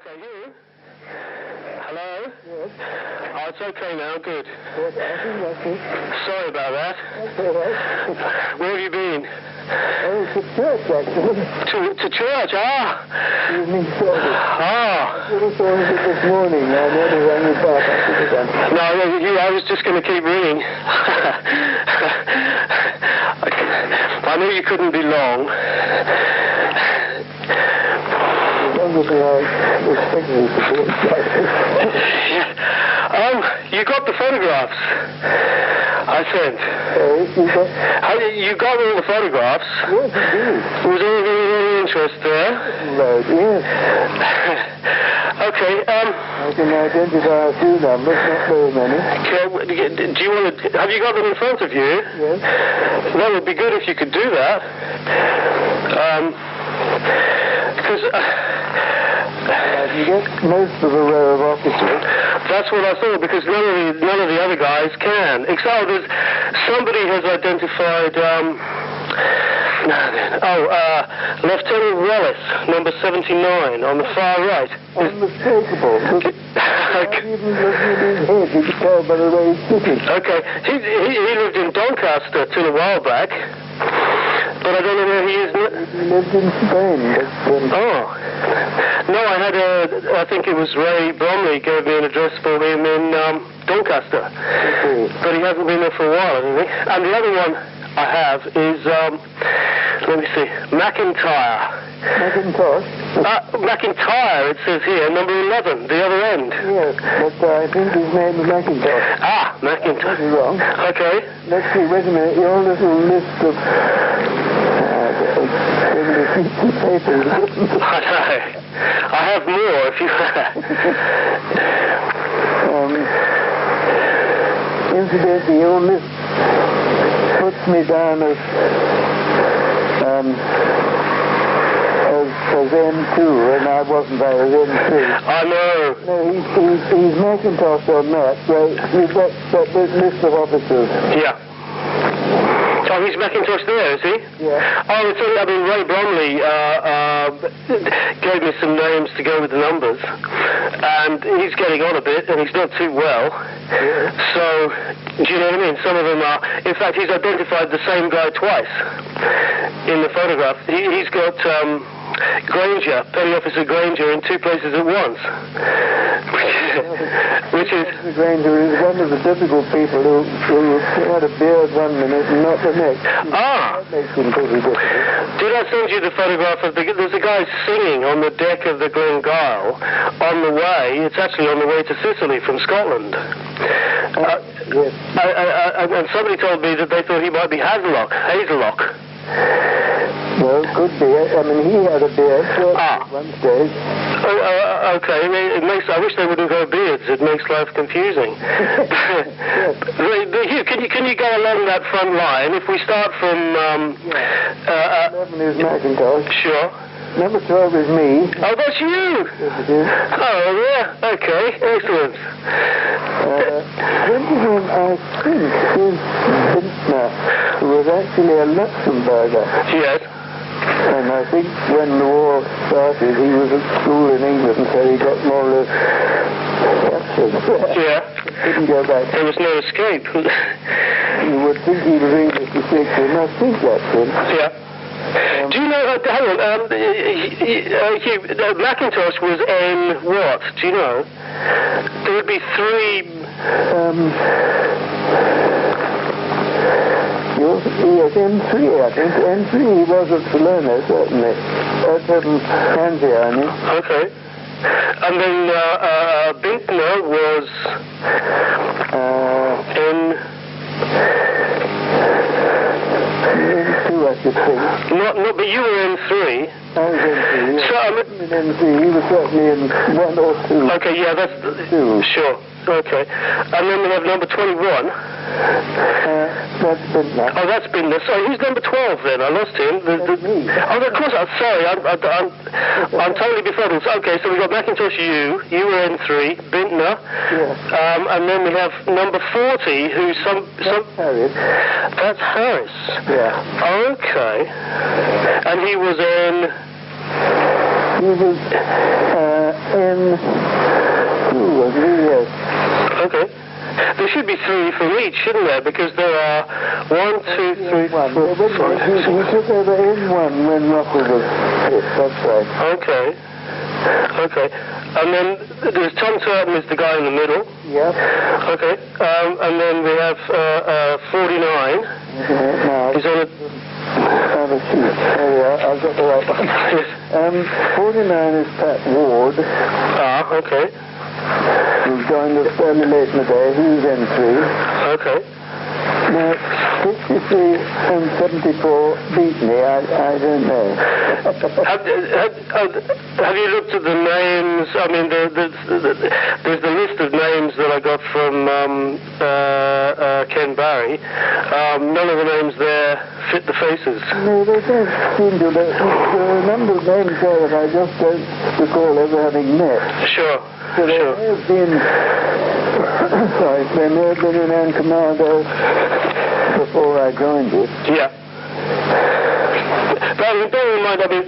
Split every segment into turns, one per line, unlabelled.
Okay, you? Hello?
Yes.
Oh, it's okay now, good.
Yes, I think that's it.
Sorry about that.
That's all right.
Where have you been?
Oh, to church, actually.
To church,
Evening service.
Ah.
I should have thought of it this morning. I never rang you back. I should have done.
No, I was just going to keep ringing. I knew you couldn't be long. You got the photographs I sent. You got all the photographs?
Yes, indeed.
Was anything of any interest there?
Right, yes.
Okay,
I can identify a few numbers, not very many.
Do you want to... Have you got them in front of you?
Yes.
That would be good if you could do that. Because...
you get most of a row of officers.
That's what I thought, because none of the other guys can. Except somebody has identified... Lieutenant Wallace, number 79, on the far right.
Unmistakable. Even looking at his head, you can tell by the way he's sitting.
Okay. He lived in Doncaster till a while back, but I don't know where he is now.
He lived in Spain.
No, I think it was Ray Bromley gave me an address for him in Doncaster.
Okay.
But he hasn't been there for a while, hasn't he? And the other one I have is, let me see, McIntosh.
McIntosh?
McIntyre, it says here, number 11, the other end.
Yes, but I think his name is McIntosh.
Ah, McIntosh.
That's wrong.
Okay.
Let's see, wait a minute, your little list of papers.
I know. I have more if you
incidentally, your list puts me down as N2, and I wasn't. I was N3.
I know.
No, he's McIntosh on that. So we've got that list of officers.
Yeah. Oh, he's McIntosh there, is he?
Yeah.
Oh, Ray Bromley gave me some names to go with the numbers, and he's getting on a bit, and he's not too well.
Yeah.
So, do you know what I mean? Some of them are... In fact, he's identified the same guy twice in the photograph. He's got Grainger, Petty Officer Grainger, in two places at once. Which is...
Grainger is one of the difficult people who had a beard one minute and not the next.
Ah!
That makes him pretty difficult.
Did I send you the photograph of there's a guy singing on the deck of the Glengyle on the way, it's actually on the way to Sicily from Scotland.
Yes.
And somebody told me that they thought he might be Hazelock.
Well, could be. I mean, he had a beard at one stage.
Oh, okay. I wish they wouldn't grow beards. It makes life confusing. Hugh, can you go along that front line? If we start from...
11 is McIntosh.
Sure.
Number 12 is me.
Oh, that's you!
Yes, it is.
Oh, yeah. Okay. Excellent.
21, I think, is Bintner, who was actually a Luxembourger.
Yes.
And I think when the war started, he was at school in England, so he got more or less captured.
Yeah.
Couldn't go back.
There was no escape.
You would think he was English to speak to him. I think that's him.
Yeah. Do you know, hang on, McIntosh was N what? Do you know? There would be three...
Yes, N3, I think. N3 he was at Salerno, certainly. At ANZIO ANNIE.
Okay. And then Bintner was
N2, I should think.
No, but you were N3.
I was N3, yes.
So,
N3, he was certainly in 1 or 2.
Okay, yeah, that's...
2.
Sure. Okay. And then we have number 21.
That's Bintner.
Oh, that's Bintner. Sorry, who's number 12 then? I lost him.
That's me.
Oh, of course. Sorry, I'm totally befuddled. Okay, so we've got McIntosh, you were N3, Bintner.
Yes.
And then we have number 40, who's some...
Harris.
That's Harris.
Yeah.
Okay. And he was in...
He was N2, wasn't he? Yes.
Okay. There should be 3 from each, shouldn't there? Because there are 1, 2, 3, 4, 5.
He took over N1 when Russell was hit, that's right.
Okay. Okay. And then there's Tom Turton is the guy in the middle.
Yep.
Okay. And then we have 49.
No,
He's on a...
have a sheet. There we are, I've got the right one.
Yes.
49 is Pat Ward.
Ah, okay.
Who joined us fairly late in the day. He's N3.
Okay.
Now, 63 and 74 beat me. I don't know.
Have you looked at the names? I mean, there's the list of names that I got from Ken Barry. None of the names there fit the faces.
No, they don't seem to. There are a number of names there that I just don't recall ever having met.
Sure.
So there may have been, there may have been an commando before I joined it.
Yeah. But I mean, bear in mind, I mean,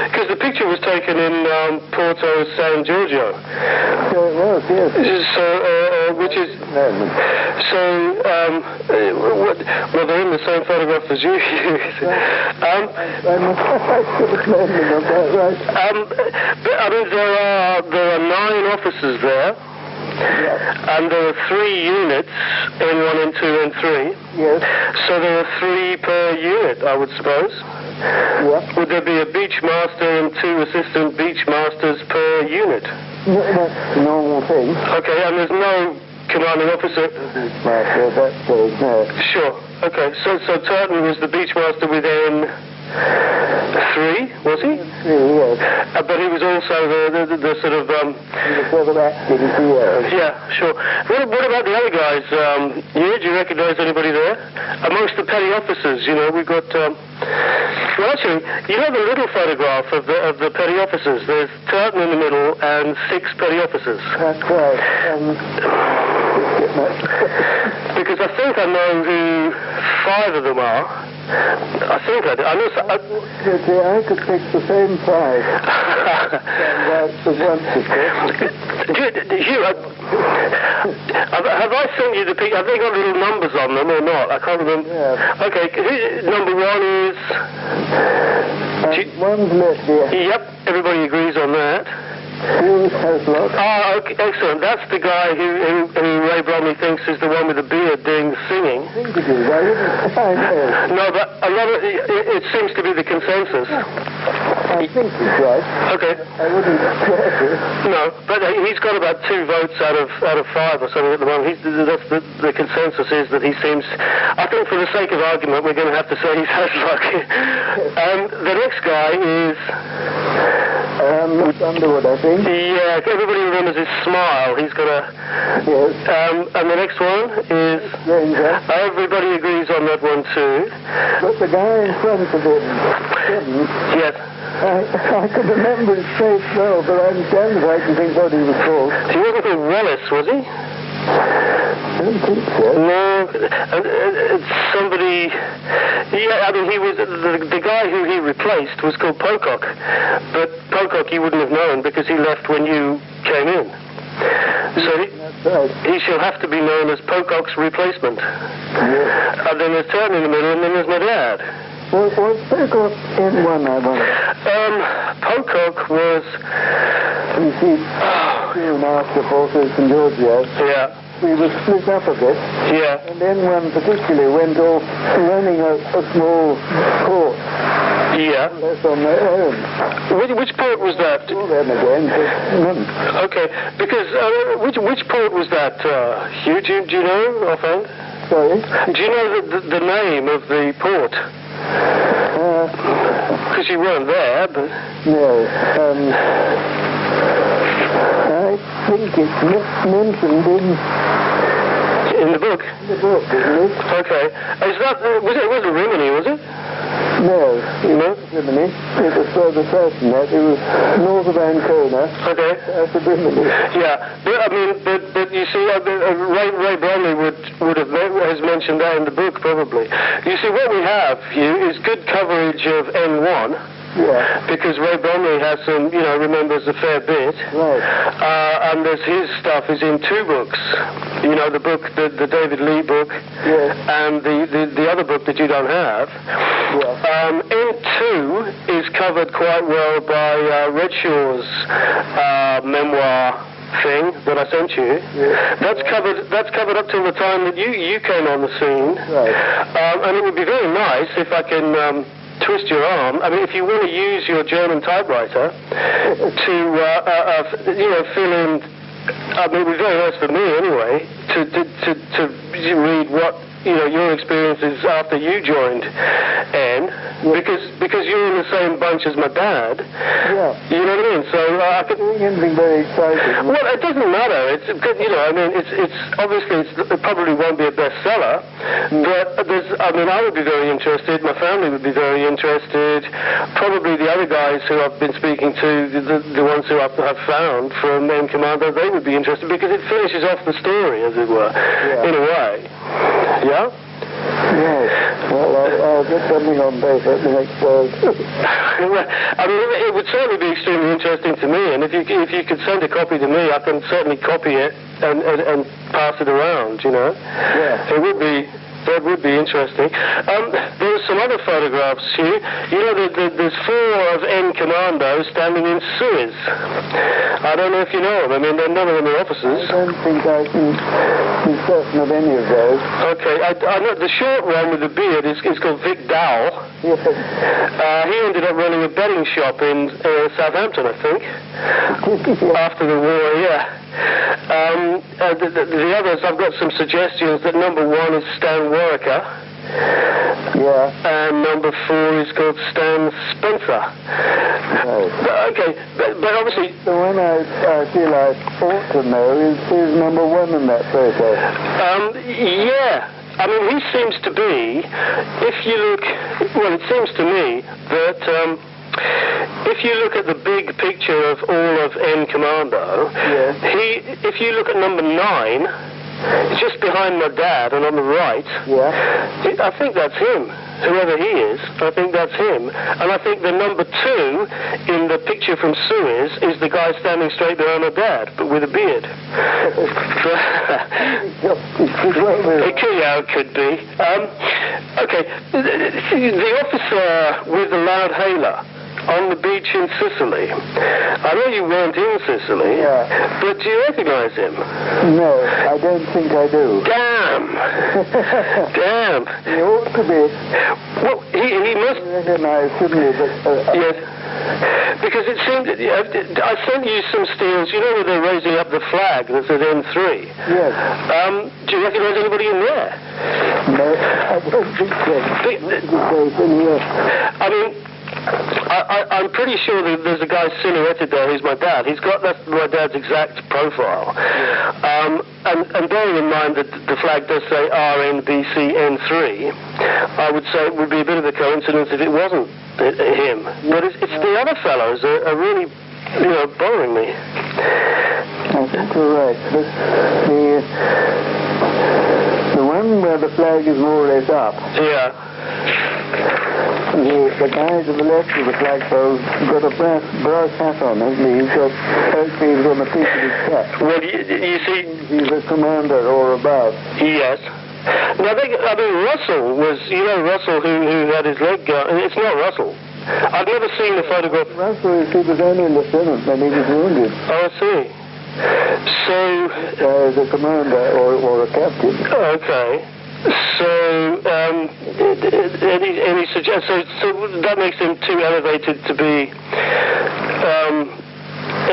because the picture was taken in Porto San Giorgio.
So it was, yes.
So, which is... So, well, they're in the same photograph as you.
I should have known them of that, right?
But, I mean, there are 9 officers there.
Yeah.
And there are 3 units, N1, N2, N3.
Yes.
So there are 3 per unit, I would suppose.
Yeah.
Would there be a beach master and 2 assistant beach masters per unit?
No, that's the normal thing.
Okay, and there's no commanding officer?
Beach master, that's no.
Sure. Okay, so Turton was the beach master with N3, was he?
Yes.
But he was also the sort of...
He was sort of acting, yes.
Yeah, sure. What about the other guys? Do you recognise anybody there? Amongst the petty officers, you know, we've got... well, actually, you know the little photograph of the petty officers? There's Turton in the middle and 6 petty officers.
That's right.
Because I think I know who 5 of them are. I think I do. I know...
I could pick the same 5.
Hugh, have I sent you the picture? Have they got little numbers on them or not? I can't remember.
Yeah.
Okay, number 1 is...
One's Letby.
Yep, everybody agrees on that.
Hazelock.
Ah, okay, excellent. That's the guy who Ray Bromley thinks is the one with the beard doing the singing.
I think it is. I know.
No, but a lot of it seems to be the consensus.
I think he's right.
Okay.
I wouldn't guess it.
No, but he's got about 2 votes out of 5 or something at the moment. That's the consensus is that he seems... I think for the sake of argument, we're going to have to say he's Hazelock. The next guy is...
Underwood, I think.
Yeah, everybody remembers his smile. He's got a...
Yes.
And the next one is...
Grainger.
Everybody agrees on that one too.
But the guy in front of him,
Yes.
I could remember his face well, but I'm damned if I can think what he was called.
He wasn't called Wallace, was he?
I don't think so.
No, it's somebody... Yeah, I mean, he was... The guy who he replaced was called Pocock. But Pocock you wouldn't have known because he left when you came in. So he shall have to be known as Pocock's replacement.
Yes.
And then there's Turton in the middle, and then there's my dad.
Was Pocock N1, I wonder?
Pocock was...
You see, soon after Porto San Giorgio,
Yeah.
we were split up a bit.
Yeah.
And N1 particularly went off running a small port.
Yeah.
Less on their own.
Which port was that?
All them again, but
Okay, because which port was that, Hugh? Do you know offhand?
sorry?
Do you know the name of the port? Because you weren't there, but...
No. I think it's mentioned
in the book?
in the book, isn't it?
Okay. Is that... it wasn't Rimini, was it?
No, it wasn't Rimini. It was further south than that. It was north of Ancona.
Okay.
South of Rimini.
Yeah, but I mean, but you see, Ray Bromley has mentioned that in the book probably. You see, what we have, Hugh, is good coverage of N1.
Yeah.
because Ray Bromley has some, remembers a fair bit.
Right.
And there's his stuff is in two books. The book, the David Lee book,
Yes.
and the other book that you don't have.
Yeah.
N2 is covered quite well by Redshaw's memoir thing that I sent you.
Yeah.
That's covered up till the time that you came on the scene.
Right.
And it would be very nice if I can twist your arm. I mean, if you want to use your German typewriter to fill in. I mean, it was very nice for me anyway to read what your experiences after you joined N, because you're in the same bunch as my dad.
Yeah.
You know what I mean? So I could.
Something very exciting.
Well, it doesn't matter. It's good. I mean, it's obviously it probably won't be a bestseller, but I would be very interested. My family would be very interested. Probably the other guys who I've been speaking to, the ones who I've found from N Commander, they would be interested because it finishes off the story, as it were, in a way. Yeah?
Yes. Well, I'll get something on paper the next word.
I mean, it would certainly be extremely interesting to me, and if you could send a copy to me, I can certainly copy it and pass it around,
Yeah.
That would be interesting. There were some other photographs here. There's 4 of N Commando standing in Suez. I don't know if you know them. I mean, none of them are officers.
I don't think I can be certain of any of those.
Okay, I know the short one with the beard is called Vic Dowell.
Yes.
He ended up running a betting shop in Southampton, I think, after the war, yeah. The others, I've got some suggestions that number 1 is Stan Warwicker.
Yeah.
And number 4 is called Stan Spencer.
Right.
Okay, but obviously...
The one I feel I ought to know is number 1 in that photo.
Yeah. I mean, he seems to be, it seems to me that... if you look at the big picture of all of N Commando, if you look at number 9, just behind my dad and on the right, I think that's him. Whoever he is, I think that's him. And I think the number 2 in the picture from Suez is the guy standing straight behind my dad, but with a beard. It could be. Okay, the officer with the loud hailer on the beach in Sicily. I know you weren't in Sicily, but do you recognize him?
No, I don't think I do.
Damn! Damn!
He ought to be.
Well, he must...
recognize, shouldn't he? But,
yes. Because it seemed... I sent you some stills, where they're raising up the flag that says N3.
Yes.
Do you recognize anybody in there?
No, I don't think so.
I mean... I'm pretty sure that there's a guy silhouetted there who's my dad. That's my dad's exact profile. And bearing in mind that the flag does say RNBC N3, I would say it would be a bit of a coincidence if it wasn't him. But it's the other fellows are really, bothering me.
I think you're right. The one where the flag is more or less up.
Yeah.
The guy to the left of the flagpole's got a brass hat on, hasn't he? He's got oak leaves on the piece of his cap.
Well, you see...
He's a commander or above.
Yes. Now, Russell was, Russell who had his leg gone. It's not Russell. I've never seen the photograph.
Russell, he was only a lieutenant when he was wounded. Oh,
I see. So...
as a commander or a captain.
Okay. So, any suggestions? So that makes him too elevated to be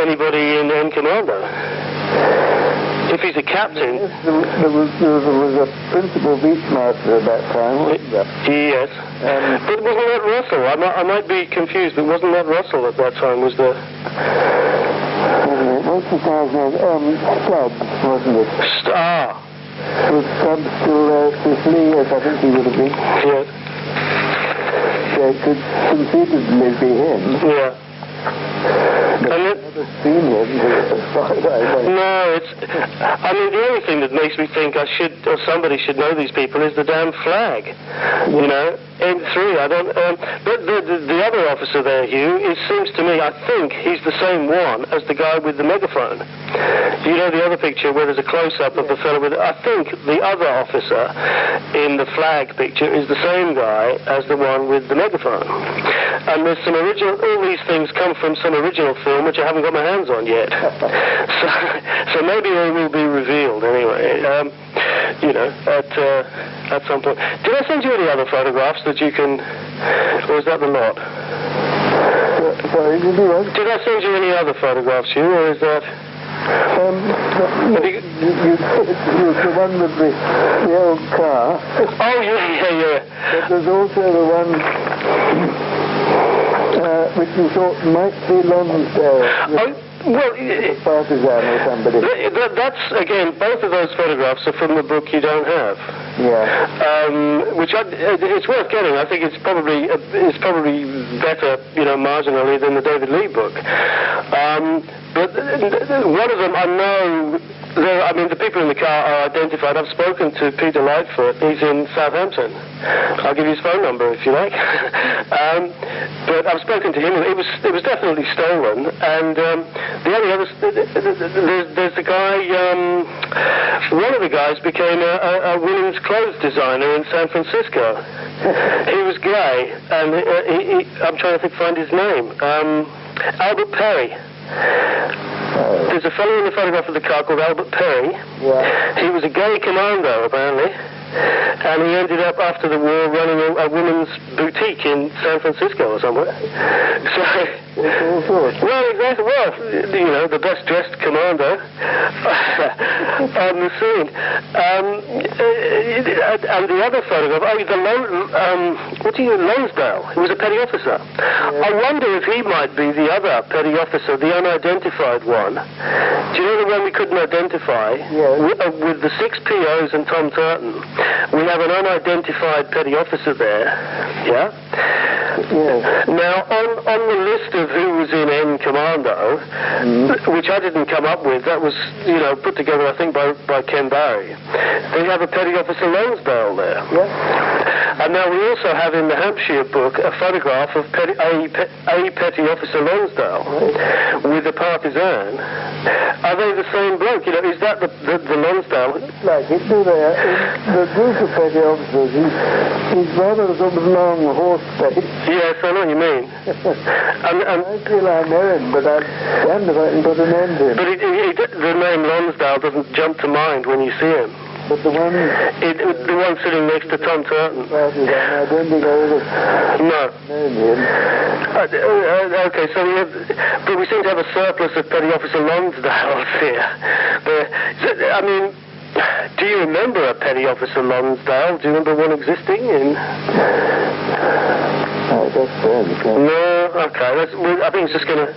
anybody in N Commando. If he's a captain.
Yes, there was a principal beachmaster at that time, wasn't there?
Yes. But wasn't that Russell? I might be confused, but wasn't that Russell at that time? Was there?
What's his guy's name? Stubbs, wasn't it? Was Stubbs still Sicily? Yes, I think he would have been.
Yes.
They could conceivably be him.
Yeah.
But I've never seen him.
No, it's... I mean, the only thing that makes me think I should, or somebody should know these people is the damn flag. You know? N3, I don't... but the other officer there, Hugh, it seems to me, I think he's the same one as the guy with the megaphone. You know the other picture where there's a close-up of the fellow with... I think the other officer in the flag picture is the same guy as the one with the megaphone. And there's some original... All these things come from some original film which I haven't got my hands on yet. So maybe they will be revealed anyway. You know, at some point. Did I send you any other photographs that you can... Or is that the lot?
Sorry, did you want?
Did I send you any other photographs, Hugh, or is that...
you the one with the old car.
Oh, yeah.
But there's also the one which you thought might be LONSDALE.
Well,
partisan or somebody.
That's, again, both of those photographs are from the book you don't have.
Yeah.
Which it's worth getting. I think it's probably better, you know, marginally than the David Lee book. But one of them I know. I mean, the people in the car are identified. I've spoken to Peter Lightfoot. He's in Southampton. I'll give you his phone number if you like. But I've spoken to him. It was definitely stolen. And the only other, there's the guy. One of the guys became a women's clothes designer in San Francisco. He was gay, and I'm trying to find his name. Albert Perry. There's a fellow in the photograph of the car called Albert Perry.
Yeah.
He was a gay commando, apparently, and he ended up after the war running a women's boutique in San Francisco or somewhere. So, well, exactly. Well, you know, the best dressed commando on the scene. And the other photograph, LONSDALE. He was a petty officer.
Yeah.
I wonder if he might be the other petty officer, the unidentified one. Do you know the one we couldn't identify?
Yeah.
With the 6 POs and Tom Turton. We have an unidentified petty officer there. Yeah?
Yeah.
Now, on the list of who was in N Commando, which I didn't come up with, that was, you know, put together, I think, by Ken Barry, they have a petty officer LONSDALE there.
Yeah.
And now we also have in the Hampshire book a photograph of a petty officer LONSDALE with a partisan. Are they the same bloke? You know, is that the LONSDALE?
Like it, do they? The group of petty officers, he's rather a sort of long horse face.
Yes, I know what you mean.
I feel I know him, but I'm damned if I can put an end to him.
But the name LONSDALE doesn't jump to mind when you see him.
But the one...
the one sitting next to Tom Turton.
I don't think I would have known him.
Okay, so but we seem to have a surplus of petty officer LONSDALEs here. I mean, do you remember a petty officer LONSDALE? Do you remember one existing in... No, okay. I think it's just going to...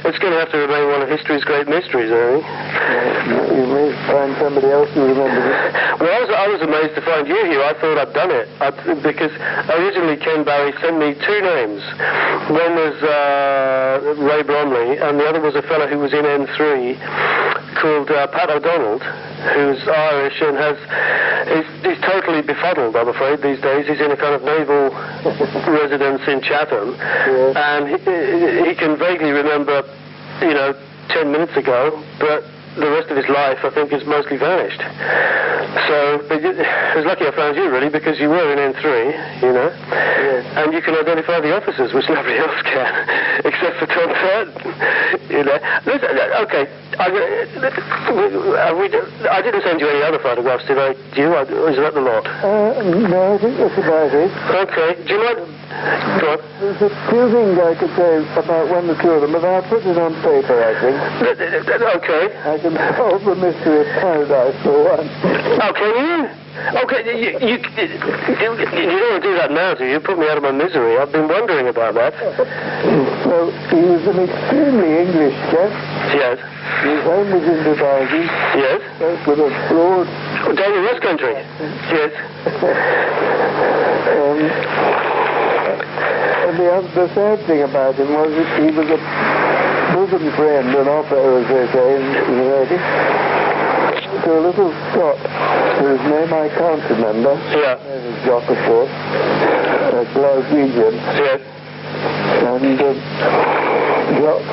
It's going to have to remain one of history's great mysteries, I think.
You may find somebody else who remembers it.
Well, I was amazed to find you here. I thought I'd done it. Because originally Ken Barry sent me 2 names. One was Ray Bromley, and the other was a fellow who was in N3 called Pat O'Donnell, who's Irish and he's totally befuddled, I'm afraid, these days. He's in a kind of naval residence in Chatham, and he can vaguely remember, you know, 10 minutes ago, but the rest of his life, I think, is mostly vanished. So, but it was lucky I found you, really, because you were in N3, you know, and you can identify the officers, which nobody else can, except for Tom Turton, you know. Okay, I didn't send you any other photographs, did I? Or is that the lot?
No, I think that's about it.
Okay, do you mind? Go on.
There's a few things I could say about one or two of them, but I'll put it on paper, I think.
Okay.
I can solve the mystery of paradise for one.
Oh, can you? Okay, you don't want to do that now, do you? Put me out of my misery. I've been wondering about that.
Well, he was an extremely English chap.
Yes.
His home was in Devizes.
Yes.
With a broad...
Down in West Country? Yes.
the sad thing about him was that he was a bosom friend, an opera, as they say in the Navy, to a little Scot, whose name I can't remember.
Yeah.
His name is Jock, of course. A Glaswegian.
Yes.
And Jock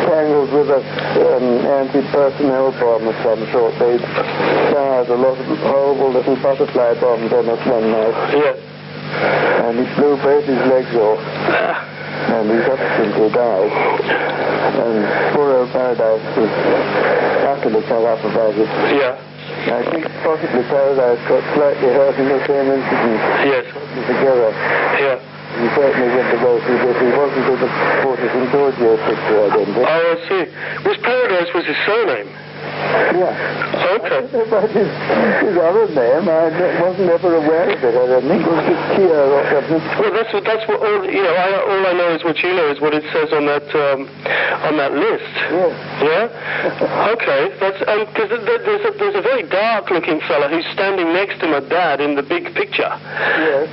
tangled with an anti-personnel bomb of some sort. They'd fired a lot of horrible little butterfly bombs on us one night.
Yeah.
And he blew both his legs off. And he subsequently died. And poor old Paradise was utterly cut up about it.
Yeah.
I think possibly Paradise got slightly hurt in the same incident.
Yes.
Together.
Yeah.
He certainly went to go through this. He wasn't in the Fortis and Georgia picture, I don't think.
Oh, I see. Paradise was his surname?
Yeah.
Okay.
But his other name, I wasn't ever aware of it. I don't think it was just Kia or something.
Well, that's what all, you know, all I know is what you know is what it says on that list.
Yes.
Yeah? Okay. That's, because there's a very dark-looking fella who's standing next to my dad in the big picture.
Yes.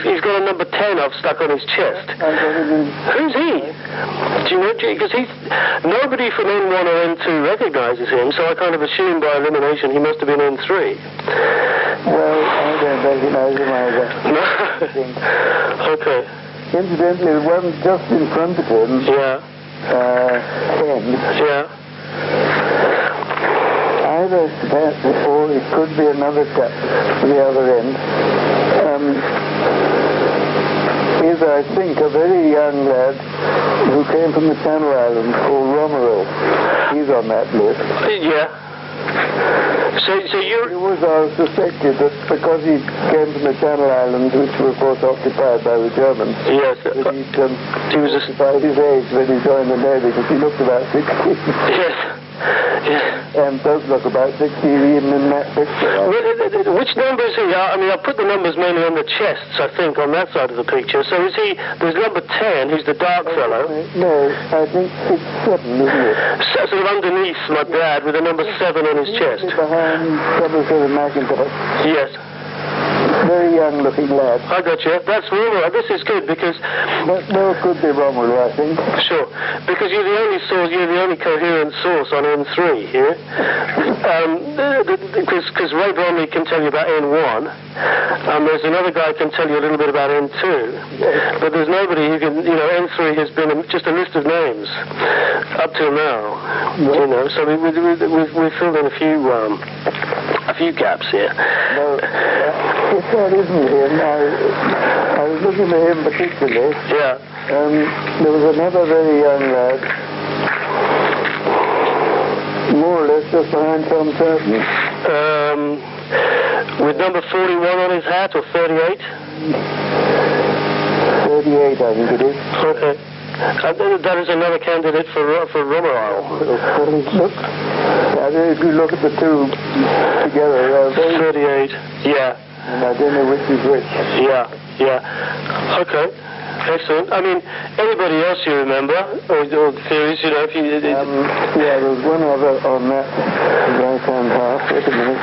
He's got a number 10 I've stuck on his chest. Who's he? Do you know? Because nobody from N1 or N2 recognizes him, so I kind of assume by elimination he must have been N3.
Well, I don't recognize him either.
No? Okay.
Incidentally, the one just in front of him,
Yeah.
10,
Yeah.
either that or it could be another chap at the other end, is, I think, a very young lad who came from the Channel Islands called Romeril. He's on that list.
Yeah. So you're...
It was suspected that because he came from the Channel Islands, which were, of course, occupied by the Germans,
Yes.
that he was by his age when he joined the Navy, because he looked about 16.
Yes. Yeah.
And does look about 16 even in that picture.
Which number is he? I mean, I put the numbers mainly on the chests, I think, on that side of the picture. So is he... There's number 10, who's the dark fellow.
No, I think it's 7, isn't it?
So, sort of underneath my dad with a number 7 on his chest.
Behind Stubbs and McIntosh.
Yes.
Very young-looking lad.
I got you. That's Romeril. This is good because...
Well, it could be Romeril, I think.
Sure. Because you're the only source, you're the only coherent source on N3 here. Because Ray Bromley can tell you about N1. There's another guy who can tell you a little bit about N2.
Yes.
But there's nobody who can, you know, N3 has been just a list of names up till now. Yes. You know, so we've filled in a few gaps here.
No, if that isn't him, I was looking for him particularly.
Yeah.
There was another very young lad, more or less just behind Tom Turton.
With number 41 on his hat, or 38?
38, I think it is.
Okay. That is another candidate for Romeril.
Look, if you look at the two together,
38, yeah.
And I don't know which is which.
Yeah, yeah. Okay, excellent. I mean, anybody else you remember, or theories, you know, if you...
yeah, there was one other on that right-hand half. Wait a minute.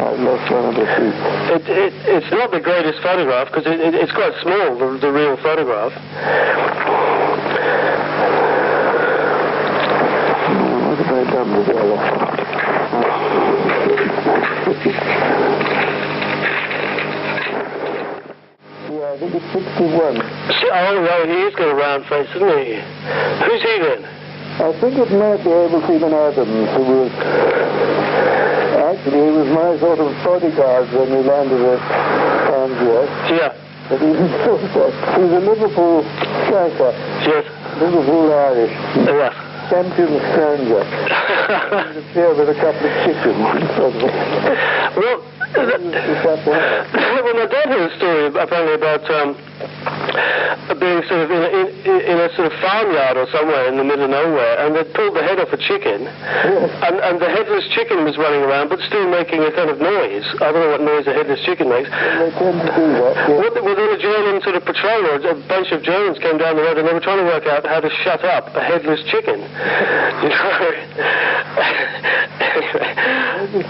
I've lost one of the sheets.
It's not the greatest photograph, because it's quite small, the real photograph.
What have I done with the other? Yeah, I think it's 61.
Oh, he's got a round face, isn't he? Who's he then?
I think it might be Stephen Adams, who was... Actually, he was my sort of bodyguard when we landed at ANZIO.
Yeah.
But he was a Liverpool striker.
Yes.
Liverpool Irish.
Yeah.
Champion stranger. He was here with a couple of chickens.
Well, my dad had a story apparently about being sort of in a sort of farmyard or somewhere in the middle of nowhere, and they'd pulled the head off a chicken, and the headless chicken was running around, but still making a kind of noise. I don't know what noise a headless chicken makes.
They tend to do that. Yeah.
Well, then a German sort of patrol, or a bunch of Germans came down the road, and they were trying to work out how to shut up a headless chicken. You know?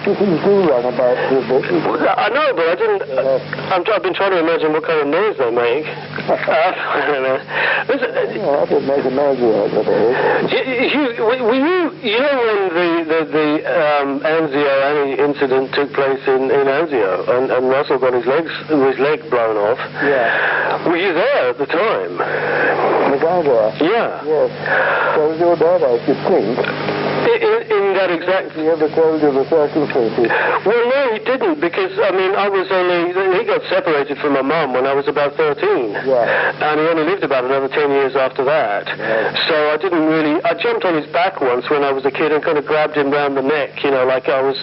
chickens do run about a bit.
I know, but I didn't... I've been trying to imagine what kind of noise they make. I don't know. Listen,
I didn't make a noise out of it.
You know when the ANZIO Annie incident took place in ANZIO and Russell got his leg blown off?
Yeah.
Were you there at the time?
The guy there?
Yeah.
Yes. So was your dad, I should think.
In that exact...
He ever told you the circumstances?
Well, no, he didn't, because, I mean, he got separated from my mum when I was about 13.
Yeah.
And he only lived about another 10 years after that.
Right.
So I didn't really... I jumped on his back once when I was a kid and kind of grabbed him round the neck, you know, like I was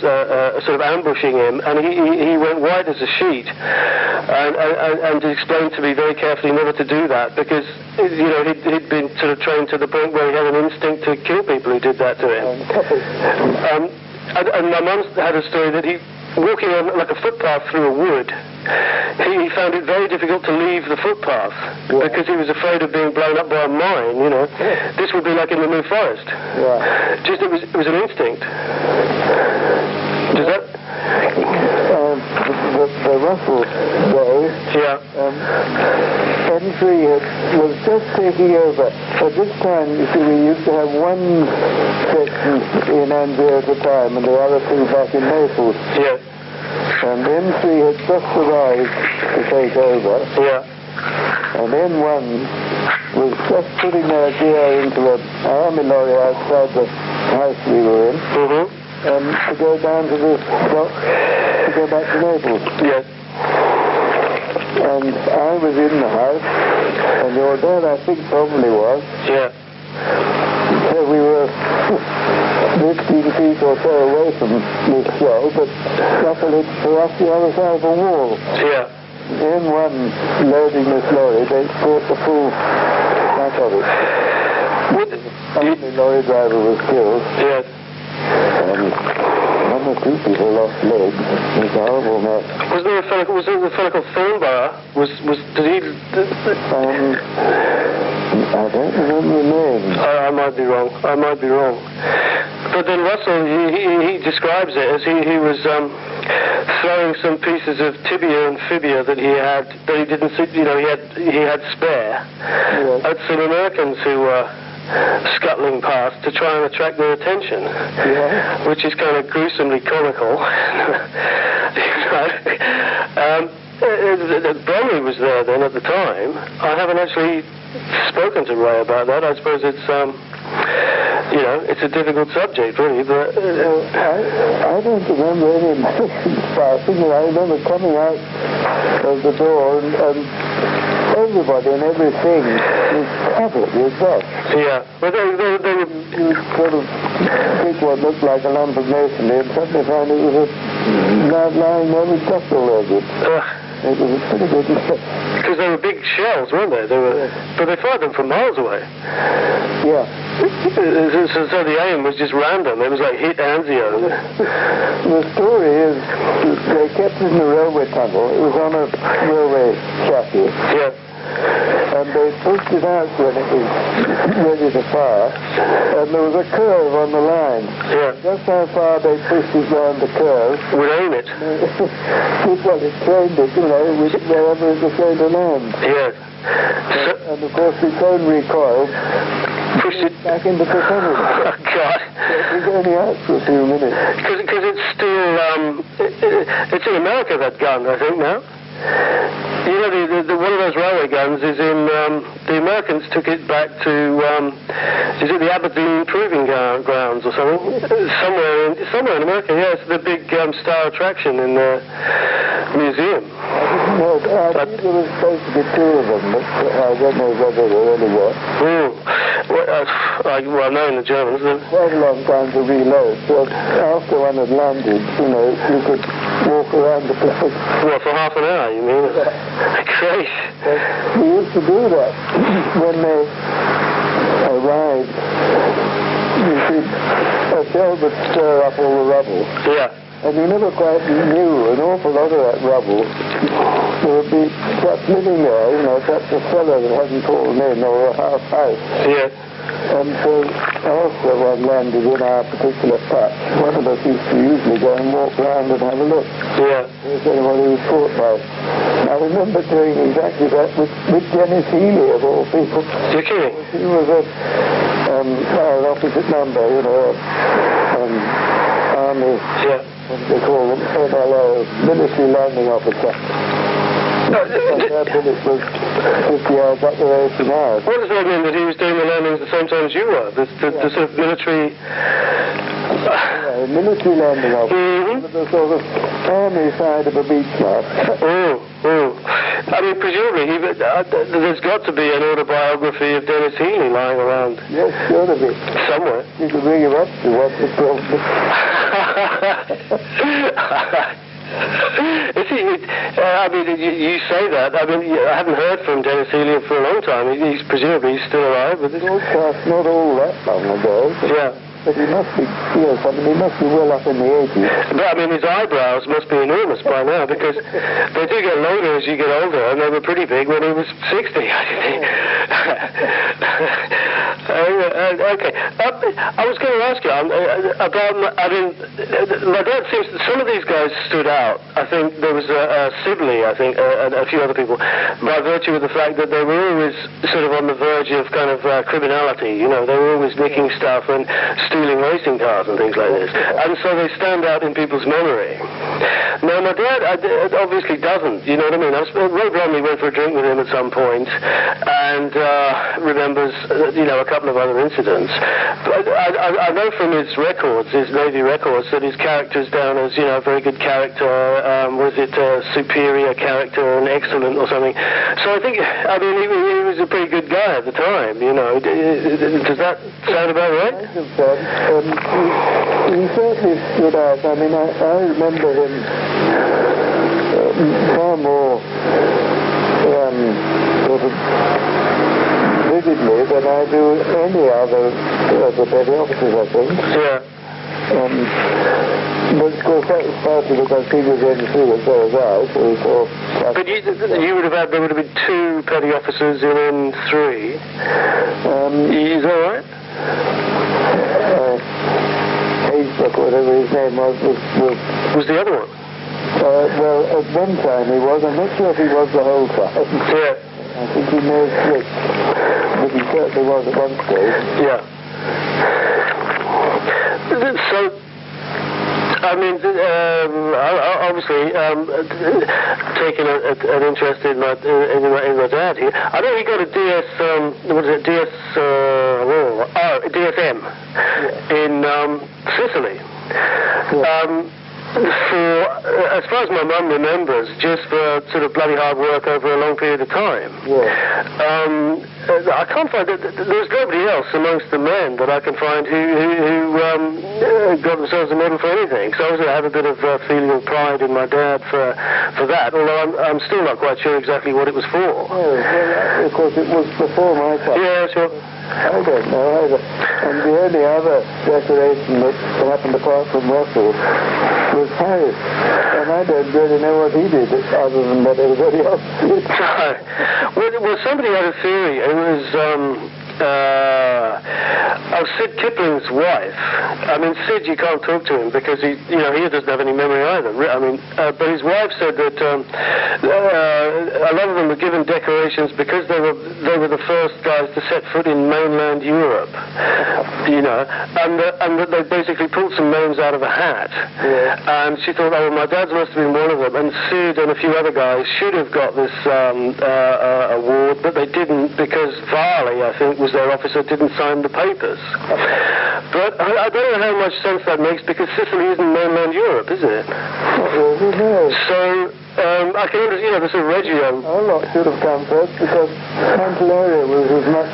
sort of ambushing him, and he went white as a sheet. And he explained to me very carefully never to do that, because, you know, he'd been sort of trained to the point where he had an instinct to kill people who did that to him. And my mum had a story that he, walking on like a footpath through a wood, he found it very difficult to leave the footpath because he was afraid of being blown up by a mine, you know.
Yeah.
This would be like in the New Forest.
Yeah.
Just, it was an instinct. Does that...
The Russell days, N3 was just taking over. At this time, you see, we used to have one section in ANZIO at a time and the other two back in Minefields.
Yeah.
And N3 had just arrived to take over.
Yeah.
And N1 was just putting their gear into an army lorry outside the house we were in.
Mm-hmm.
To go down to the dock to go back to Naples.
Yes.
And I was in the house, and your dad, I think, probably was.
Yeah.
So we were 15 feet or so away from this show, but luckily for us the other side of the wall.
Yeah.
N1 loading this lorry, they caught the full back of it. The lorry driver was killed.
Yes.
One or two people lost legs. It was a horrible mess.
Was there a fellow called Thornborough? Did he...
I don't remember the name.
I might be wrong. But then Russell, he describes it as he was throwing some pieces of tibia and fibia that he didn't see, you know, he had spare.
Yes.
At some Americans who were scuttling past to try and attract their attention, which is kind of gruesomely comical. Bromley was there then at the time. I haven't actually spoken to Ray about that. I suppose it's, you know, it's a difficult subject, really. But
I don't remember any emotions passing. I remember coming out of the door and everybody and everything was covered with dust.
Yeah, but they were...
You sort of pick what looked like a lump of masonry and suddenly find it was a lad lying there with dust all over it. It was a pretty good mistake.
Because they were big shells, weren't they? But they fired them from miles away.
Yeah.
So the aim was just random. It was like hit ANZIO.
The story is they kept it in the railway tunnel. It was on a railway chassis.
Yeah.
And they pushed it out when it was ready to fire. And there was a curve on the line.
Yeah.
Just how far they pushed it round the curve.
Would aim it.
Well, it trained it, you know, wherever it was going to land.
Yeah.
And of course, its own recoil
pushed it
back into the tunnel.
Oh, God.
It was only out for a few minutes.
Because it's still, it's in America, that gun, I think, now. You know, one of those railway guns is in, the Americans took it back to, is it the Aberdeen Proving Grounds or something? Somewhere in America, yeah. It's the big star attraction in the museum.
I didn't know. I think there was supposed to be two of them, but I don't know whether there really were.
Well, knowing the Germans...
Quite a long time to reload, so after one had landed, you know, you could walk around the place.
Well, for half an hour, you mean? Great.
We used to do that when they arrived. You see, a shell would stir up all the rubble.
Yeah.
And you never quite knew an awful lot of that rubble. There would be perhaps living there, you know, perhaps a cellar that hadn't fallen in or a half house.
Yeah.
And so after one landed in our particular patch, one of us used to usually go and walk round and have a look.
Yeah.
If anyone who was caught by it. I remember doing exactly that with Dennis Healey, of all people.
You're kidding?
He was an opposite number, you know, Army,
Yeah.
what do they call them? MLO, Military Landing Officer. That bullet was 50 yards up the road from ours.
What does that mean, that he was doing the landings at the same time as you were? The sort of military...
Yeah, military landing officer, the sort of army side of a beach club.
I mean, presumably, there's got to be an autobiography of Dennis Healey lying around.
Yes, sure to be.
Somewhere.
You can bring him up to what's the problem.
I mean, you say that. I mean, I haven't heard from Dennis Healey for a long time. He's presumably still alive, but
not all that long ago.
Yeah.
But he must be, he must be well up in the 80s.
But I mean, his eyebrows must be enormous by now, because they do get longer as you get older, and they were pretty big when he was 60, I think. Okay. I was going to ask you about, I mean, my dad seems, some of these guys stood out. I think there was Sibley, I think, a few other people, by virtue of the fact that they were always sort of on the verge of kind of criminality, you know, they were always nicking stuff and stealing racing cars and things like this. And so they stand out in people's memory. Now, my dad obviously doesn't, you know what I mean? Ray Bromley went for a drink with him at some point and remembers, you know, a couple of other incidents. But I know from his records, his Navy records, that his character's down as, you know, a very good character, was it superior character and excellent or something. So I think, I mean, he was a pretty good guy at the time, you know. Does that sound about right?
He certainly stood out. I mean, I remember him far more sort of vividly than I do any other of the petty officers, I think.
Yeah.
But of course that was partly because he was N3 as well as I, so he thought...
But you would have had, there would have been 2 petty officers in N3. Is that right? Hazelock, whatever his name was the other one?
Well, at one time he was. I'm not sure if he was the whole time.
Yeah.
I think he may have switched, but he certainly was at one stage.
Yeah. So, I mean, obviously, taking an interest in my dad here. I know he got a DSM in Sicily. Yeah. As far as my mum remembers, just for sort of bloody hard work over a long period of time. Yeah. I can't find that there's nobody else amongst the men that I can find who got themselves a medal for anything. So obviously I have a bit of feeling of pride in my dad for that, although I'm still not quite sure exactly what it was for.
Oh, well, of course it was before my time.
Yeah, sure.
I don't know either. And the only other decoration that happened apart from Russell was Harris. And I don't really know what he did other than what everybody else did.
Well, somebody had a theory. It was Sid Kipling's wife. I mean, Sid, you can't talk to him because he doesn't have any memory either. I mean, but his wife said that a lot of them were given decorations because they were the first guys to set foot in mainland Europe. You know, and that they basically pulled some names out of a hat. Yeah. And she thought, oh, well, my dad's must have been one of them. And Sid and a few other guys should have got this award, but they didn't because Varley, I think, was their officer, didn't sign the papers. But I don't know how much sense that makes because Sicily isn't mainland Europe, is it?
No.
So I can understand, there's a Reggio.
Lot should have come first because Pantelleria was as much.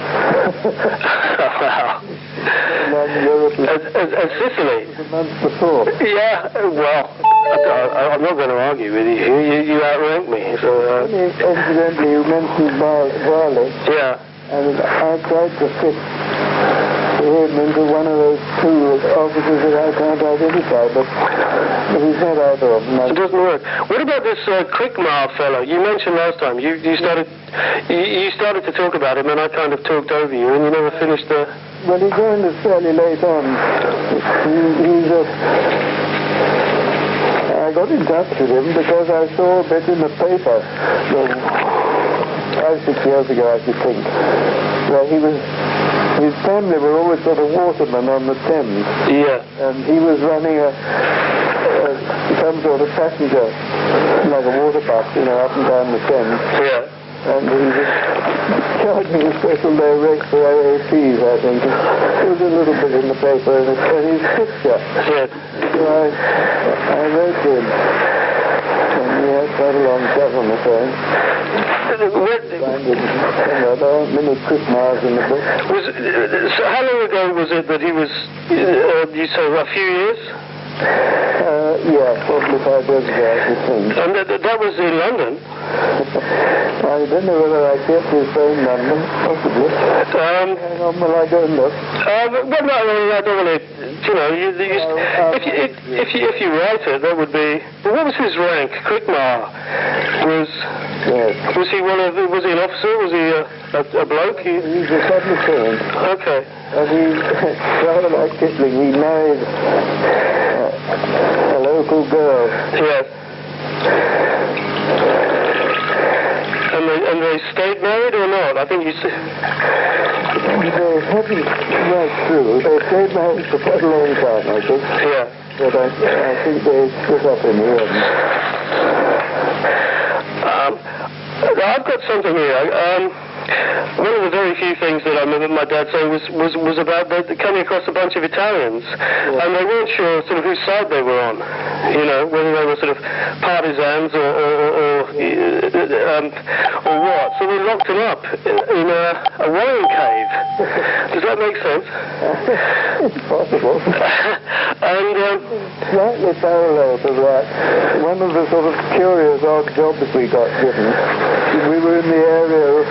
Wow. As Sicily.
A month before.
Yeah, well, I'm not going to argue with you. You outrank me. So,
incidentally, you mentioned Varley.
Yeah.
And I tried to fit him into one of those 2 officers that I can't identify, but he's not either of them.
It doesn't work. What about this CRICKMAR fellow? You mentioned last time. You started You started to talk about him, and I kind of talked over you, and you never finished the...
Well, he joined us fairly late on. I got in touch with him because I saw a bit in the paper 5-6 years ago, I should think, where his family were always sort of watermen on the Thames.
Yeah.
And he was running some sort of passenger, like a water bus, up and down the Thames.
Yeah.
And he was charging a special low rate for AOPs, I think. It was a little bit in the paper, and his picture.
Yeah.
So I wrote to him, and we had quite a long chat on the phone. There aren't many CRICKMARs in the book.
So how long ago was it that he was, you say, a few years?
Yeah, 45 years ago, I think.
And that was in London?
I don't know whether I kept his phone number, possibly. Hang on while I go and look.
Well, no, I don't want to, if you write it, that would be... Well, what was his rank? CRICKMAR was...
Yes.
Was he an officer? Was he a bloke?
He's a sub-lieutenant.
Okay.
And he, rather like Kipling, he married a local girl.
Yes. And they stayed married or not? I think you said...
They hadn't right through. They stayed married for quite a long time, I think.
Yeah.
But I think they split up in the end.
I've got something here. One of the very few things that I remember my dad saying was about coming across a bunch of Italians, and they weren't sure sort of whose side they were on, whether they were sort of partisans or what. So we locked them up in a wine cave. Does that make sense?
It's possible.
And
slightly parallel to that, one of the sort of curious odd jobs we got given, we were in the area of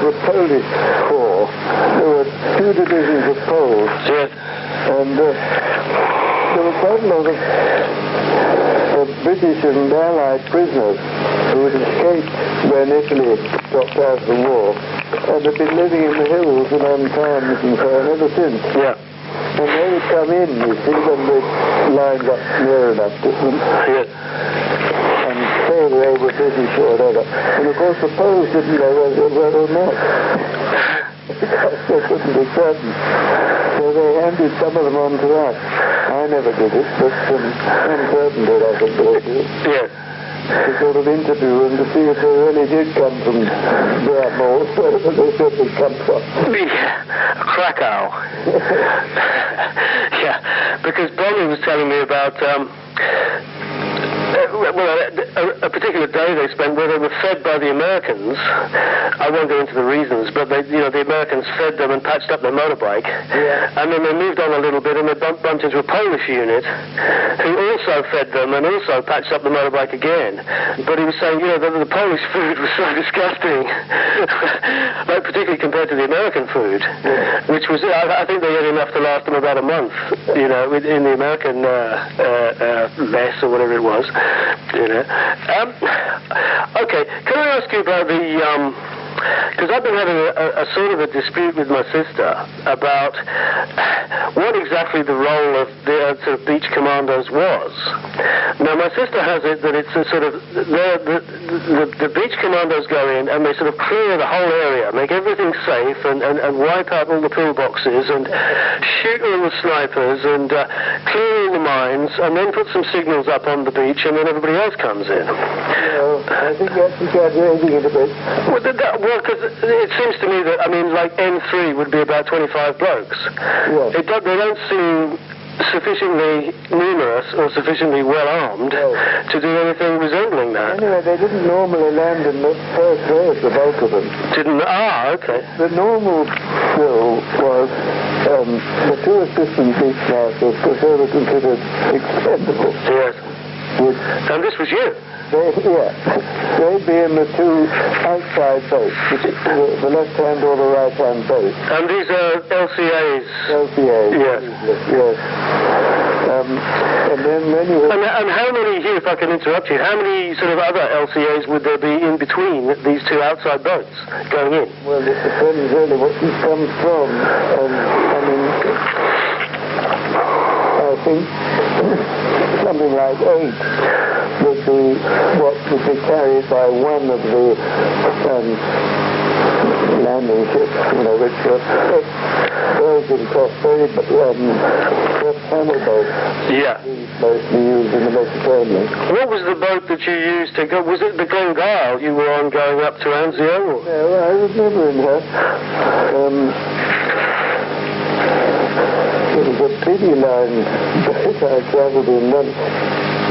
the Polish Corps. There were 2 divisions of Poles.
Yes.
And there were quite a lot of British and Allied prisoners who had escaped when Italy dropped out of the war and had been living in the hills and on farms and so on ever since.
Yeah.
And they would come in, you see, when they lined up near enough to them.
Yes.
And say they were British or whatever. And of course the Poles didn't know whether they were or not. They couldn't be certain. So they handed some of them on to us. I never did it, but some certain did, I think they did.
Yes.
To sort of interview them to see if they really did come from Bramo, wherever they said they come from.
Krakow. Yeah, because Bonnie was telling me about a particular day they spent where they were fed by the Americans. I won't go into the reasons, but the Americans fed them and patched up their motorbike. Yeah. And then they moved on a little bit and they bumped into a Polish unit who also fed them and also patched up the motorbike again. But he was saying, the Polish food was so disgusting, like particularly compared to the American food, which was, I think they had enough to last them about a month, in the American mess or whatever it was. Okay, can I ask you about because I've been having a sort of a dispute with my sister about what exactly the role of the sort of beach commandos was. Now, my sister has it that it's a sort of, the beach commandos go in and they sort of clear the whole area, make everything safe and wipe out all the pillboxes and shoot all the snipers and clear all the mines and then put some signals up on the beach and then everybody else comes in.
No, I think that's exaggerating it a bit.
Well, because it seems to me that, like N3 would be about 25 blokes.
Yes.
They don't seem sufficiently numerous or sufficiently well-armed to do anything resembling that.
Anyway, they didn't normally land in the first race, the bulk of them.
Didn't? Okay.
The normal drill was the 2 assistant beach masters, because they were considered expendable.
Yes. And this was you?
They'd be in the 2 outside boats, the left-hand or the right-hand boat.
And these are LCAs?
LCAs.
Yes.
Yes. And then when you...
And how many, here, if I can interrupt you, how many sort of other LCAs would there be in between these two outside boats going in?
Well, it depends really what you come from. I mean, I think something like 8 would be what would be carried by one of the landing ships, which were Belgian cross-channel boats.
Yeah.
Mostly used in the Mediterranean.
What was the boat that you used to go? Was it the Grainger you were on going up to ANZIO?
No, I was never in her. It was a pity line boat I travelled in once.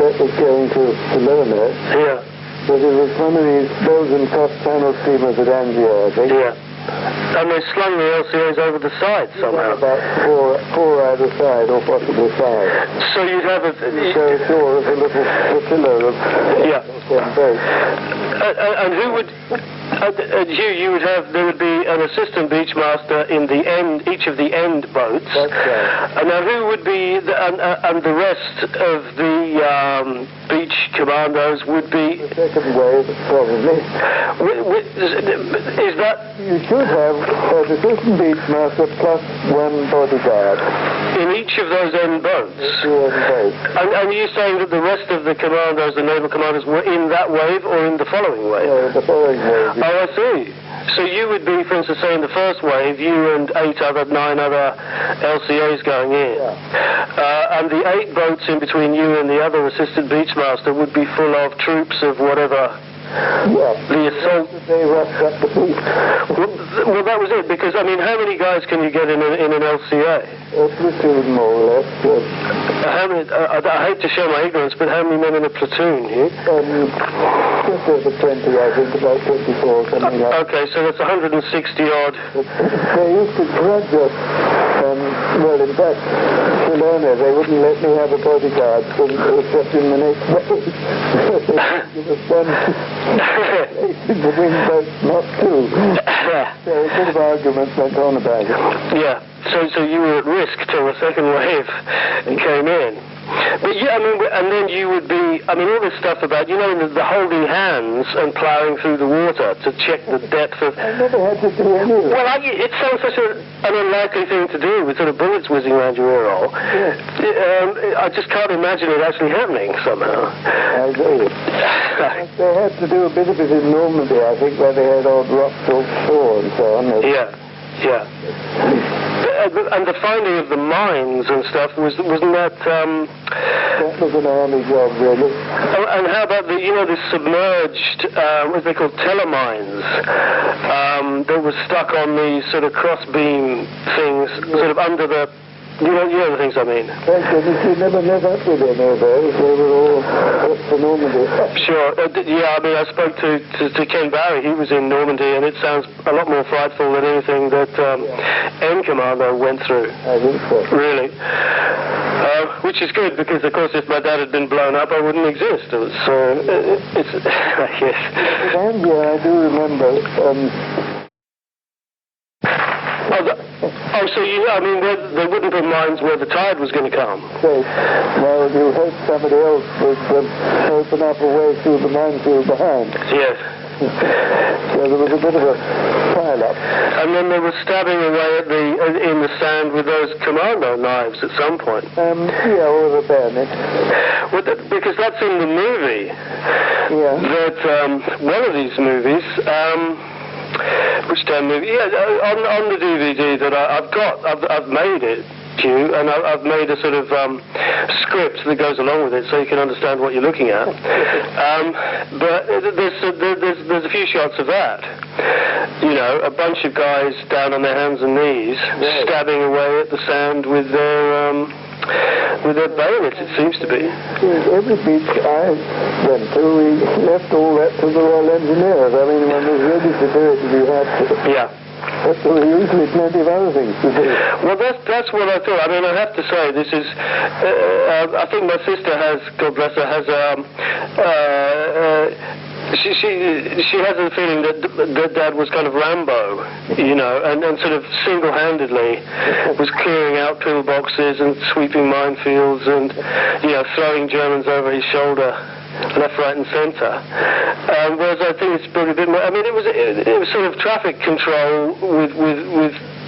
That was going to Lossiemouth.
Yeah.
But it was one of these Belgian cross-channel steamers at ANZIO, I think.
Yeah. And they slung the LCAs over the side somehow.
About four either side, or possibly 5.
So you'd have a...
So ashore as a little flotilla of boats.
And who would... you would have... There would be an assistant beachmaster in the end, each of the end boats.
That's right.
And now who would be... and the rest of the beach commandos would be...
The second wave, probably.
Is that...
You should have an assistant beachmaster plus one bodyguard.
In each of those end boats? And are you saying that the rest of the commandos, the naval commanders, were in that wave or in the following wave?
No, the following wave.
Oh, I see. So you would be, for instance, say in the first wave, you and 9 other LCAs going in.
Yeah.
And the 8 boats in between you and the other assistant beachmaster would be full of troops of whatever...
Yeah.
The assault...
They rushed up the beach.
Well, that was it, because, I mean, how many guys can you get in an LCA?
A platoon, more or less.
How many, I hate to show my ignorance, but how many men in a platoon, Hugh?
Just over 20, I think, about 24, something like that.
Okay, so that's 160-odd.
They used to grudge us. Well, in fact, Barcelona, they wouldn't let me have a bodyguard except in the next wave. It was one the wind boats, not 2. So a bit of argument went on about it.
Yeah, so you were at risk till the second wave came in. But yeah, I mean, and then you would be, I mean, all this stuff about, the holding hands and ploughing through the water to check the depth of...
I never had to do any of it.
Well, it sounds such an unlikely thing to do with sort of bullets whizzing around your ear roll.
Yeah.
I just can't imagine it actually happening somehow.
I agree. They had to do a bit of it in Normandy, I think, where they had old rocks offshore and so on.
Yeah. And the finding of the mines and stuff, wasn't that...
That was an army job, really.
Oh, and how about the submerged, what they call telemines, that was stuck on the sort of cross-beam things, sort of under the... You know the things I mean?
Thank goodness we never met up with any of those. They were all up to Normandy.
Sure. I mean, I spoke to Ken Barry. He was in Normandy, and it sounds a lot more frightful than anything that N Commando went through.
I think so.
Really. Which is good, because, of course, if my dad had been blown up, I wouldn't exist. It's yes.
At ANZIO, I do remember...
so they wouldn't put mines where the tide was going to come.
So, well, you hope somebody else would open up a way through the minefield behind.
Yes.
So there was a bit of a pile-up.
And then they were stabbing away in the sand with those commando knives at some point.
Or the bayonet.
Well, because that's in the movie.
Yeah.
That one of these movies. Which damn movie? Yeah, on the DVD that I've made it, Hugh, and I've made a sort of script that goes along with it, so you can understand what you're looking at. But there's a few shots of that. A bunch of guys down on their hands and knees, stabbing away at the sand with their bayonets, it seems to be.
Every beach I went to, we left all that to the Royal Engineers. I mean, when we was ready to do it, we had to. Yeah. But there were usually plenty of other things to do.
Well, that's what I thought. I mean, I have to say, this is... I think my sister has, God bless her, has She has a feeling that Dad was kind of Rambo, you know, and sort of single-handedly was clearing out pillboxes and sweeping minefields and, you know, throwing Germans over his shoulder, left, right, and centre. Whereas I think it's probably a bit more. I mean, it was sort of traffic control with.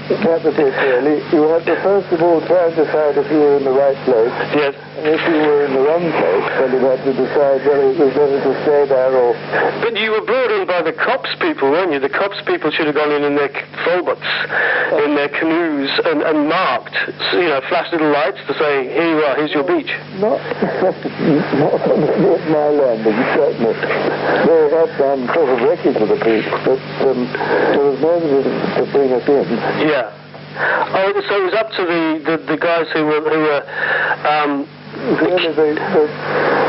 That was it, really. You had to first of all try and decide if you were in the right place.
Yes.
And if you were in the wrong place, then you had to decide whether it was better to stay there or...
But you were brought in by the cops people, weren't you? The cops people should have gone in their foldboats, in their canoes, and marked, you know, flashed little lights to say, here you are, here's your beach.
Not on my landing, certainly. They had done sort of wreckage of the beach, but there was nobody to bring us in.
Yeah. Oh, so it was up to the guys who were
the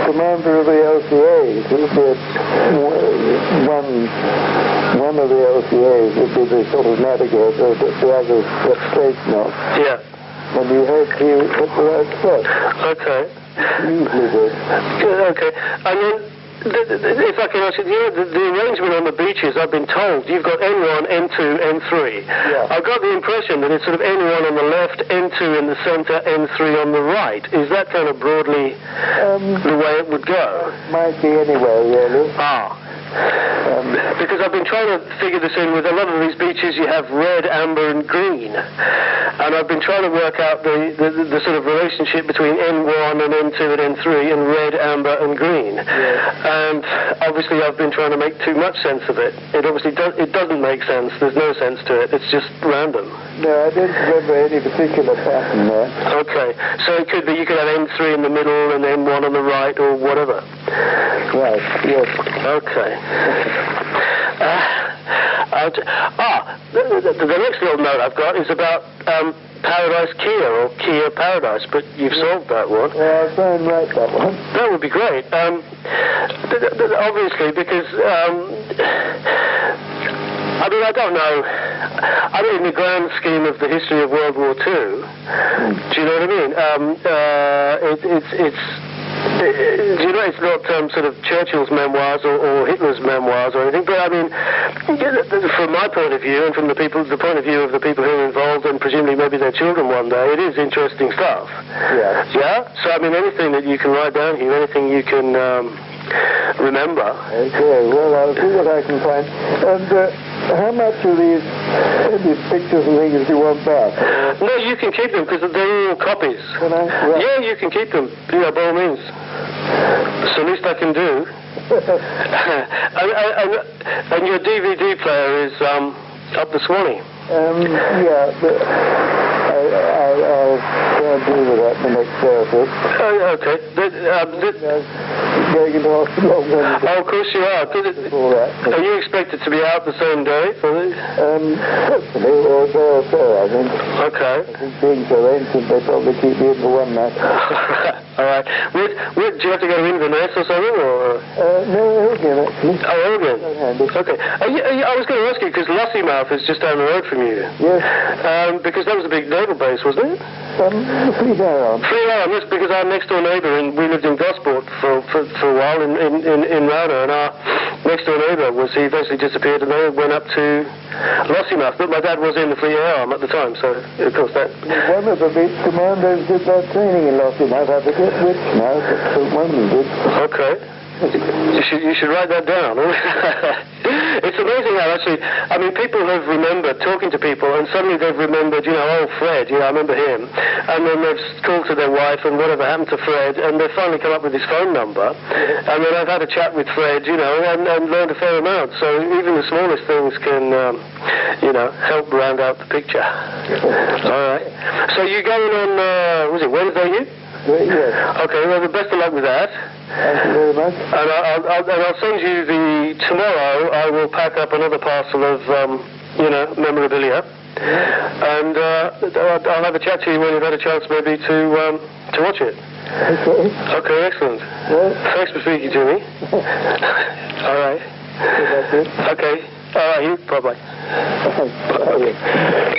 commander of the LCAs, one of the LCAs would be the sort of navigator, but the others got station off.
Yeah.
And you hope he was at the right spot.
Okay.
Usually did.
Okay. I mean, if I can ask you, the arrangement on the beaches, I've been told, you've got N1, N2, N3.
Yeah.
I've got the impression that it's sort of N1 on the left, N2 in the centre, N3 on the right. Is that kind of broadly the way it would go?
Might be anyway, really.
Ah. Because I've been trying to figure this in with a lot of these beaches. You have red, amber, and green, and I've been trying to work out the sort of relationship between N1 and N2 and N3 and red, amber, and green.
Yes.
And obviously, I've been trying to make too much sense of it. It obviously doesn't make sense. There's no sense to it. It's just random.
No, I don't remember any particular pattern there.
Okay, so it could be you could have N3 in the middle and N1 on the right, or whatever.
Right. Yes.
Okay. The next little note I've got is about Paradise Kia, or Kia Paradise, but you've solved that one.
Yeah, I'll try and write that one.
That would be great. Obviously, because I mean, I don't know. I mean, in the grand scheme of the history of World War II, do you know what I mean? You know, it's not sort of Churchill's memoirs or Hitler's memoirs or anything, but I mean, from my point of view and from the point of view of the people who are involved and presumably maybe their children one day, it is interesting stuff.
Yeah.
Yeah? So, I mean, anything that you can write down here, anything you can remember.
Okay, well, I'll see what I can find. And how much of these pictures and things do you want back?
No, you can keep them because they're all copies.
Can I? Right.
Yeah, you can keep them. Yeah, by all means. It's the least I can do. and your DVD player is up the Swanee.
Yeah, but I'll try and do with that the next day or so.
Okay.
Going into hospital on Wednesday.
Oh, of course you are. Are you expected to be out the same day?
Hopefully, or a day or so, I think.
Okay.
I think being so ancient, they probably keep me in for one night.
All right. Do you have to go to Inverness or something, or?
No, Elgin, actually.
Oh, Elgin. Okay. I was going to ask you, because Lossiemouth is just down the road from you.
Yes.
Because that was a big naval base, wasn't it?
Free Arm.
Free Arm, yes, because our next door neighbour, and we lived in Gosport for a while in Rana, and our next door neighbour he eventually disappeared, and they went up to Lossiemouth. But my dad was in the Free Arm at the time, so of course that.
One of the big commandos did that training in Lossiemouth. I forget which now, but one of them did.
Okay. You should write that down. It's amazing how actually, I mean, people have remembered talking to people, and suddenly they've remembered, oh, Fred, I remember him, and then they've called to their wife and whatever happened to Fred, and they've finally come up with his phone number, and then I've had a chat with Fred, and learned a fair amount. So even the smallest things can, help round out the picture. All right. So you're going on, was it Wednesday?
Yes.
Okay, well, the best of luck with that.
Thank you very much.
And I'll send you tomorrow I will pack up another parcel of, memorabilia. And I'll have a chat to you when you've had a chance maybe to watch it.
Okay.
Okay, excellent.
Well,
thanks for speaking to me. All right.
That's it.
Okay. All right, bye-bye.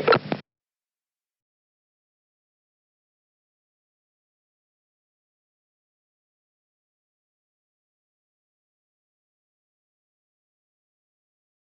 Bye.